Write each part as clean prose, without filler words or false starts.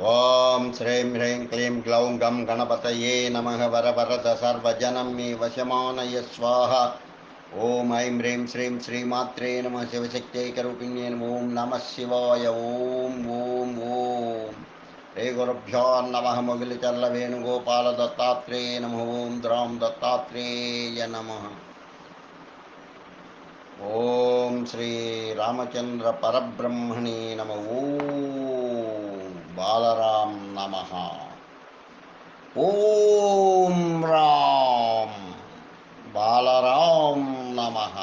ओम श्रीं ह्रीं क्लीं ग्लौं गं गणपतये नमः वरवरद सर्वजनं मे वशमानय स्वाहा। ओम ऐं ह्रीं श्रीं श्रीमात्रे नमः शिवशक्त्यैकरूपिण्ये नमः। ओम नमः शिवाय। ओम ओम ओम श्री गुरुभ्यो नमः। मुगिलचल्ल वेणुगोपाल दत्तात्रेय नमः। ओम द्रां दत्तात्रेय नमः। ओम श्री रामचंद्र परब्रह्मणे नमः। ओम बालराम नमः। ओम राम बालराम नमः।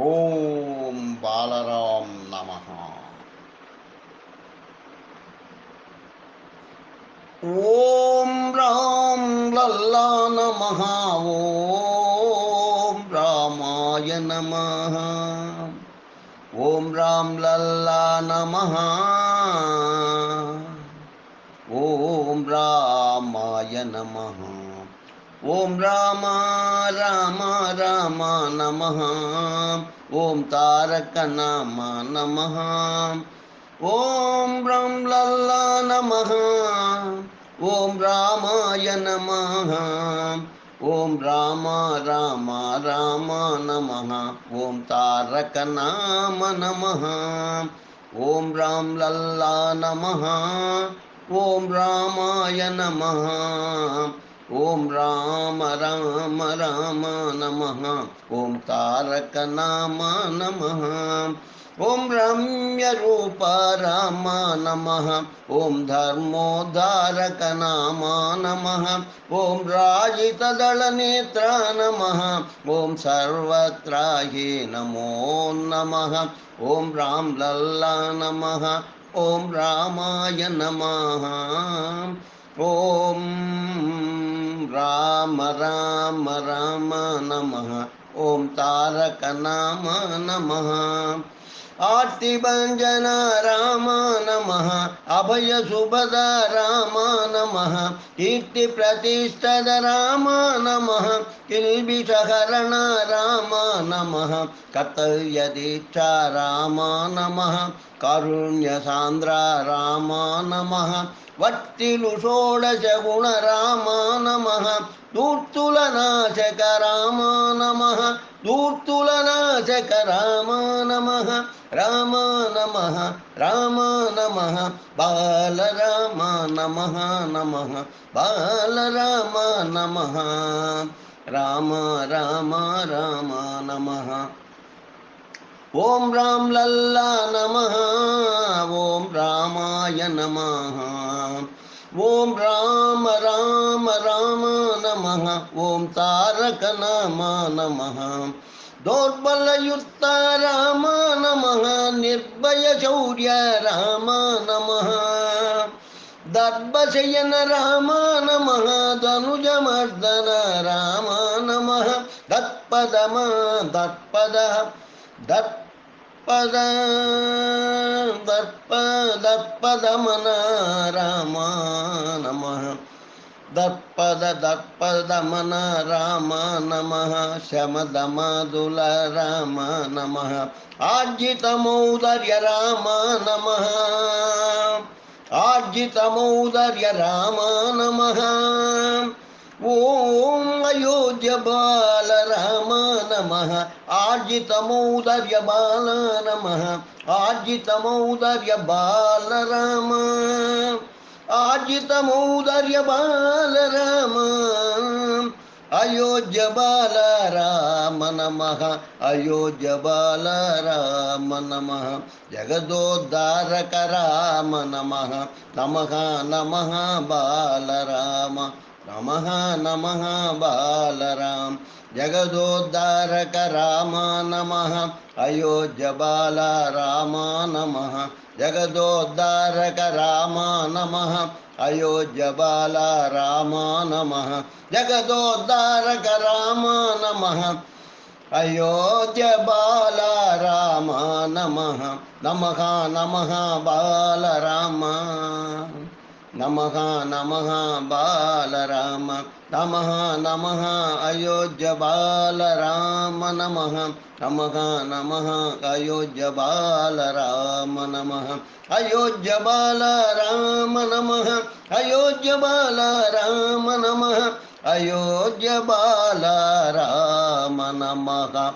ओम बालराम नमः। ओम राम लल्ला नमः। ओम रामाय नमः। ओम राम लल्ला नमः। ओम रामाय नमः। ओम राम राम राम नमः। ओम तारक नाम नमः। ओम राम लल्ला नमः। ओम रामाय नमः। ओम राम राम राम नमः। ओम तारक नाम नमः। ओम राम लल्ला नमः। ओम रामाय नमः। ओम राम राम राम नमः। ओम तारक नाम नमः। ओम रम्य रूप राम नमः। ओम धर्मोद्धारक नाम नमः। ओम राजित दल नेत्र नमः। ओम सर्वत्र हि नमो नमः। ओम राम लल्ला नमः। ओम रामाय नमः। ओम राम राम राम नमः। ओम तारक नाम नमः। आर्ति भंजन राम नमः। अभय सुभद राम नमः। कीर्ति प्रतिष्ठद राम नमः। किल्बिषहरण राम नमः। कर्तव्य दीक्षा राम नमः। कारुण्य सांद्र राम नमः। वत्तिलु षोडश गुण राम नमः। दूर्तुलनाशक राम नमः। दूर्तुलनाशक राम नमः। राम नमः राम नमः। बाल राम नमः नमः। बाल राम नमः। राम राम राम नमः। ओम राम लल्ला नमः। ओम रामाय नमः। ओम राम राम राम नमः। ओम तारक नाम नमः। दौर्बलयुक्त राम नमः। निर्भय शौर्य राम नमः। दर्भशयन राम नमः। धनुजमर्दन राम नमः। दत्पदम दत्पद दत्पद दत्पदमन राम नमः। दत्पदमन राम नमः। शमदमदुल राम नमः। आर्जितमौदर्य राम नमः। आर्जितमौदर्य राम नमः। ओम अयोध्य बाल राम नमः। आर्जितमौदर्य बाल नमः। आर्जितमौदर्य बाल राम। आर्जितमौदर्य बाल राम। अयोध्य बाल राम नमः। अयोध्य बाल राम नमः। जगदोद्धारक राम नमः। नमः नमः बाल राम। नमः नमः बाल राम। जगदोद्धारक राम नमः। अयोध्य बाल राम नमः। जगदोद्धारक राम नमः। अयोध्य बाल राम नमः। जगदोद्धारक राम नमः। अयोध्य बाल राम नमः। नमः नमः बाल राम। नमः नमः बालराम नमः नमः अयोध्य बालराम नमः नमः नमः अयोध्य बालराम नमः अयोध्य बालराम नमः अयोध्य बालराम नमः अयोध्य बालराम नमः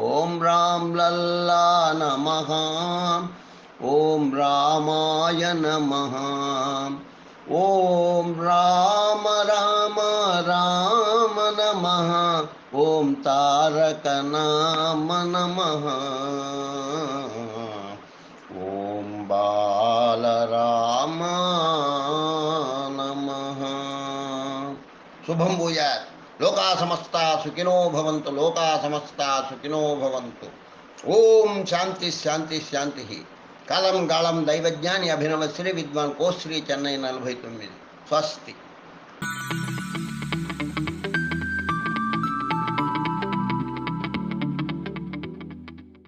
ओम राम लल्ला नमः ओम रामाय नमः ओम राम राम राम नमः ओम तारक नाम नमः ओम बालराम नमः। शुभम भूयात्। लोका समस्ता सुखिनो भवन्तु लोका समस्ता सुखिनो भवन्तु। ओम शांति शांति शांति। కాలం గాళం దైవజ్ఞాని అభినవ శ్రీ విద్వాన్ కోశ్రీ చెన్నై 49 స్వస్తి।